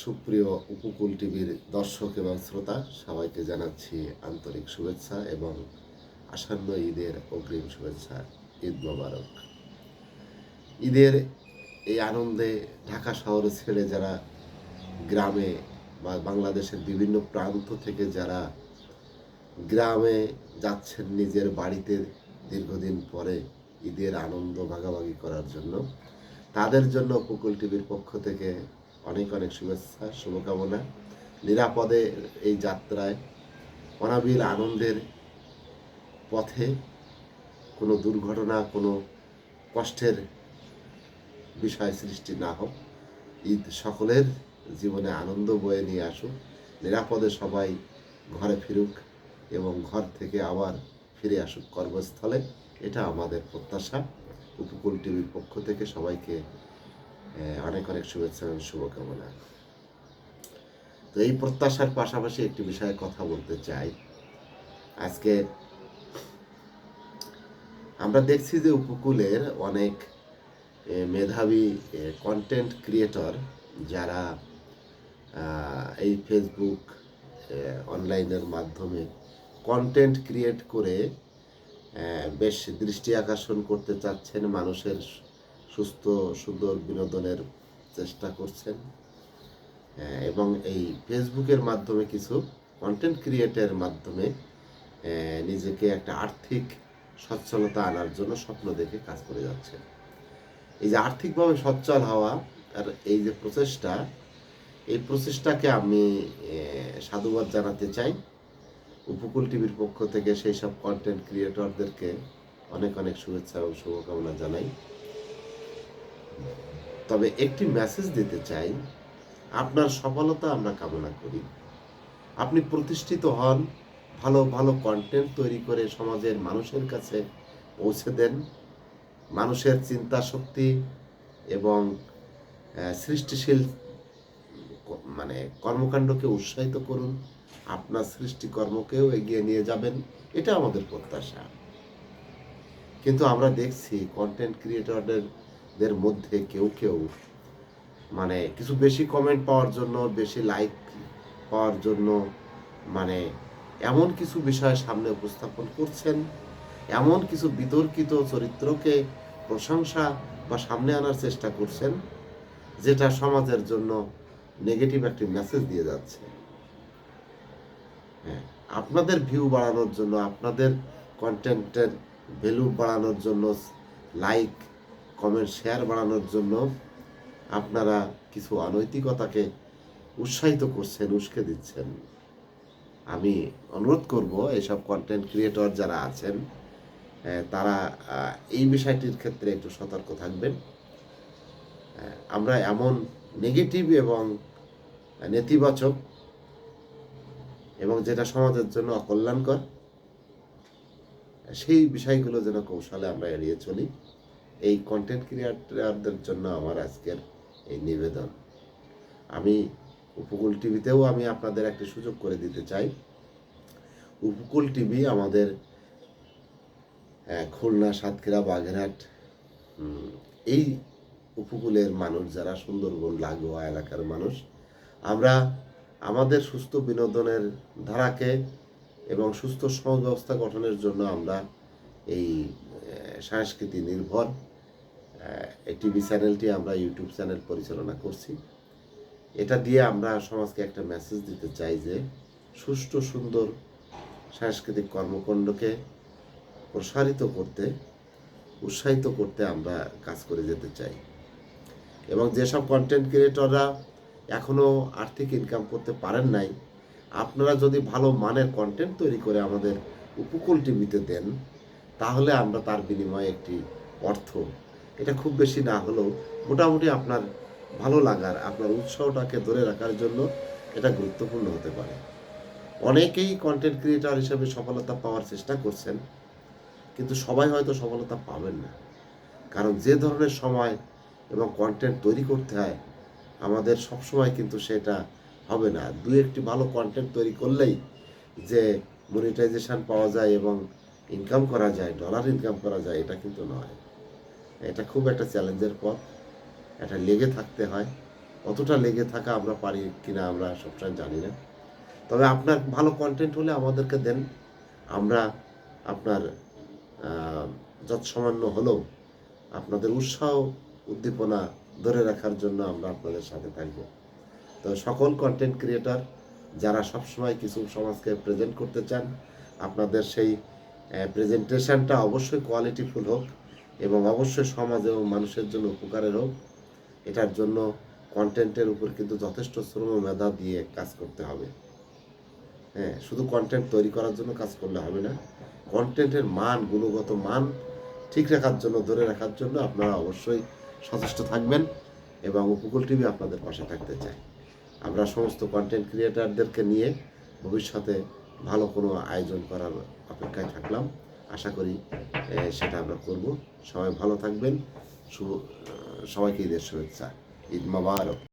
সুপ্রিয় উপকূল টিভির দর্শক এবং শ্রোতা সবাইকে জানাচ্ছি আন্তরিক শুভেচ্ছা এবং আসন্ন ঈদের অগ্রিম শুভেচ্ছা। ঈদ মোবারক। ঈদের এই আনন্দে ঢাকা শহর ছেড়ে যারা গ্রামে বা বাংলাদেশের বিভিন্ন প্রান্ত থেকে যারা গ্রামে যাচ্ছেন নিজের বাড়িতে দীর্ঘদিন পরে ঈদের আনন্দ ভাগাভাগি করার জন্য, তাদের জন্য উপকূল টিভির পক্ষ থেকে অনেক অনেক শুভেচ্ছা, শুভকামনা। নিরাপদে এই যাত্রায় অনাবিল আনন্দের পথে কোনো দুর্ঘটনা, কোনো কষ্টের বিষয় সৃষ্টি না হোক। ঈদ সকলের জীবনে আনন্দ বয়ে নিয়ে আসুক, নিরাপদে সবাই ঘরে ফিরুক এবং ঘর থেকে আবার ফিরে আসুক কর্মস্থলে। এটা আমাদের প্রত্যাশা। উপকূল টিভির পক্ষ থেকে সবাইকে অনেক অনেক শুভেচ্ছা এবং শুভকামনা। তো এই প্রত্যাশার পাশাপাশি একটি বিষয়ে কথা বলতে চাই। আজকে আমরা দেখছি যে উপকূলের অনেক মেধাবী কন্টেন্ট ক্রিয়েটর যারা এই ফেসবুক অনলাইনের মাধ্যমে কন্টেন্ট ক্রিয়েট করে বেশ দৃষ্টি আকর্ষণ করতে চাচ্ছেন, মানুষের সুস্থ সুন্দর বিনোদনের চেষ্টা করছেন এবং এই ফেসবুকের মাধ্যমে কিছু কন্টেন্ট ক্রিয়েটের মাধ্যমে নিজেকে একটা আর্থিক সচ্ছলতা আনার জন্য স্বপ্ন দেখে কাজ করে যাচ্ছে। এই যে আর্থিকভাবে সচ্ছল হওয়া আর এই যে প্রচেষ্টা, এই প্রচেষ্টাকে আমি সাধুবাদ জানাতে চাই। উপকূল টিভির পক্ষ থেকে সেই সব কন্টেন্ট ক্রিয়েটরদেরকে অনেক অনেক শুভেচ্ছা এবং শুভকামনা জানাই। তবে একটি মেসেজ দিতে চাই, আপনার সফলতা আমরা কামনা করি। আপনি প্রতিষ্ঠিত হন, ভালো ভালো কন্টেন্ট তৈরি করে সমাজের মানুষের কাছে পৌঁছে দেন, মানুষের চিন্তা শক্তি এবং সৃষ্টিশীল কর্মকাণ্ডকে উৎসাহিত করুন, আপনার সৃষ্টিকর্মকেও এগিয়ে নিয়ে যাবেন, এটা আমাদের প্রত্যাশা। কিন্তু আমরা দেখছি কন্টেন্ট ক্রিয়েটরদের মধ্যে কেউ কেউ কিছু বেশি কমেন্ট পাওয়ার জন্য, বেশি লাইক পাওয়ার জন্য এমন কিছু বিষয় সামনে উপস্থাপন করছেন, এমন কিছু বিতর্কিত চরিত্রকে প্রশংসা বা সামনে আনার চেষ্টা করছেন, যেটা সমাজের জন্য নেগেটিভ একটি মেসেজ দিয়ে যাচ্ছে। হ্যাঁ, আপনাদের ভিউ বাড়ানোর জন্য, আপনাদের কন্টেন্টের ভ্যালু বাড়ানোর জন্য, লাইক কমেন্ট শেয়ার বাড়ানোর জন্য আপনারা কিছু অনৈতিকতাকে উৎসাহিত করছেন, উস্কে দিচ্ছেন। আমি অনুরোধ করব এইসব কন্টেন্ট ক্রিয়েটর যারা আছেন তারা এই বিষয়টির ক্ষেত্রে একটু সতর্ক থাকবেন। আমরা এমন নেগেটিভ এবং নেতিবাচক এবং যেটা সমাজের জন্য অকল্যাণকর সেই বিষয়গুলো যেন কৌশলে আমরা এড়িয়ে চলি। এই কন্টেন্ট ক্রিয়েটরদের জন্য আমার আজকের এই নিবেদন। আমি উপকূল টিভিতেও আমি আপনাদের একটা সুযোগ করে দিতে চাই। উপকূল টিভি আমাদের খুলনা, সাতক্ষীরা, বাগেরহাট এই উপকূলের মানুষ যারা সুন্দরবন লাগোয়া এলাকার মানুষ, আমরা আমাদের সুস্থ বিনোদনের ধারাকে এবং সুস্থ সমাজ ব্যবস্থা গঠনের জন্য আমরা এই সংস্কৃতি নির্ভর এই টিভি চ্যানেলটি আমরা ইউটিউব চ্যানেল পরিচালনা করছি। এটা দিয়ে আমরা সমাজকে একটা মেসেজ দিতে চাই যে সুষ্ঠু সুন্দর সাংস্কৃতিক কর্মকাণ্ডকে প্রসারিত করতে, উৎসাহিত করতে আমরা কাজ করে যেতে চাই। এবং যেসব কন্টেন্ট ক্রিয়েটররা এখনও আর্থিক ইনকাম করতে পারেন নাই, আপনারা যদি ভালো মানের কন্টেন্ট তৈরি করে আমাদের উপকূল টিভিতে দেন, তাহলে আমরা তার বিনিময়ে একটি অর্থ, এটা খুব বেশি না হলেও মোটামুটি আপনার ভালো লাগার, আপনার উৎসাহটাকে ধরে রাখার জন্য এটা গুরুত্বপূর্ণ হতে পারে। অনেকেই কন্টেন্ট ক্রিয়েটর হিসেবে সফলতা পাওয়ার চেষ্টা করছেন, কিন্তু সবাই হয়তো সফলতা পাবেন না। কারণ যে ধরনের সময় এবং কন্টেন্ট তৈরি করতে হয়, আমাদের সবসময় কিন্তু সেটা হবে না। দু একটি ভালো কন্টেন্ট তৈরি করলেই যে মনিটাইজেশন পাওয়া যায় এবং ইনকাম করা যায়, ডলার ইনকাম করা যায়, এটা কিন্তু নয়। এটা খুব একটা চ্যালেঞ্জের পথ, এটা লেগে থাকতে হয় অতটা লেগে থাকা আমরা পারি কিনা আমরা সবসময় জানি না। তবে আপনার ভালো কন্টেন্ট হলে আমাদেরকে দেন। আমরা আপনার যৎসামান্য হলেও আপনাদের উৎসাহ উদ্দীপনা ধরে রাখার জন্য আমরা আপনাদের সাথে থাকব। তো সকল কন্টেন্ট ক্রিয়েটর যারা সবসময় কিছু সমাজকে প্রেজেন্ট করতে চান, আপনাদের সেই প্রেজেন্টেশনটা অবশ্যই কোয়ালিটিফুল হোক এবং অবশ্যই সমাজ এবং মানুষের জন্য উপকারের হোক। এটার জন্য কন্টেন্টের উপর কিন্তু যথেষ্ট শ্রম মেধা দিয়ে কাজ করতে হবে। হ্যাঁ, শুধু কন্টেন্ট তৈরি করার জন্য কাজ করলে হবে না, কন্টেন্টের মান, গুণগত মান ঠিক রাখার জন্য, ধরে রাখার জন্য আপনারা অবশ্যই সচেষ্ট থাকবেন এবং উপকূল টিভি আপনাদের পাশে থাকতে চায়। আমরা সমস্ত কন্টেন্ট ক্রিয়েটারদেরকে নিয়ে ভবিষ্যতে ভালো কোনো আয়োজন করার অপেক্ষায় থাকলাম। আশা করি সেটা আমরা করব। সবাই ভালো থাকবেন। সবাইকে ঈদের শুভেচ্ছা। ঈদ মোবারক।